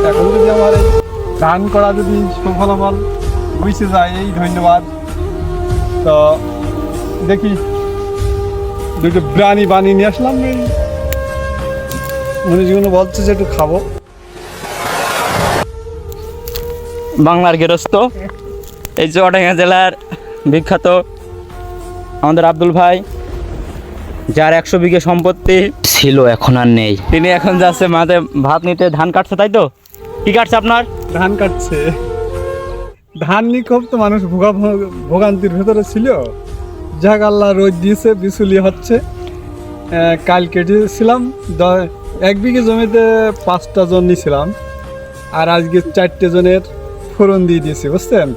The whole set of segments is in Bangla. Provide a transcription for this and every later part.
এখন যদি আমার এই ধান করা যদি সুফলাফল বুঝতে যায়, এই ধন্যবাদ। তো দেখি দুটো বিরিয়ানি বানিয়ে নিয়ে আসলাম, এই মনীষগুলো বলছে যে একটু খাবো। বাংলার গেরস্ত, এই চুয়াডাঙ্গা জেলার বিখ্যাত আমাদের আব্দুল ভাই, যার 100 বিঘে সম্পত্তি ছিল, এখন আর নেই। তিনি এখন যাচ্ছে মাঠে ভাত নিতে, ধান কাটছে, তাই তো? কি কাটছে আপনার? ধান কাটছে। ধান নিয়ে খুব তো মানুষ ভোগান্তির ভেতরে ছিল। যাক আল্লাহ রোদ দিয়েছে, বিচুলি হচ্ছে। কাল কেটেছিলাম 1 বিঘে জমিতে 5টা জন নিয়েছিলাম, আর আজকে 4টে জনের ফোড়ন দিয়ে দিয়েছি, বুঝছেন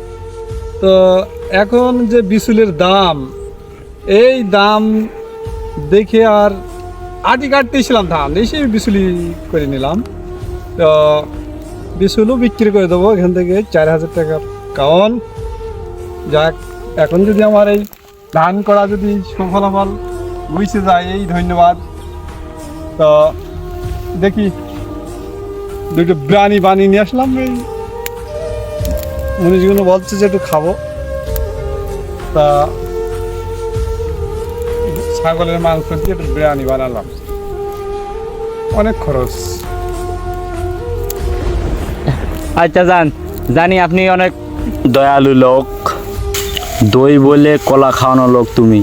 তো। এখন যে বিচুলির দাম, এই দাম দেখে আর আটি কাটতেছিলাম ধান, এসে বিচুলি করে নিলাম। তো বিচুলও বিক্রি করে দেবো এখান থেকে 4000 টাকা। কারণ যাক, এখন যদি আমার এই ধান করা যদি সুফলাফল বুঝতে যায়, এই ধন্যবাদ। তো দেখি দুটো বিরিয়ানি বানিয়ে নিয়ে আসলাম, এই মনীষগুলো বলছে যে একটু খাবো। তা ছাগলের মাংস দিয়ে একটু বিরিয়ানি বানালাম, অনেক খরচ। আচ্ছা, জানি আপনি অনেক দয়ালু লোক, দই বলে কলা খাওয়ানো লোক তুমি।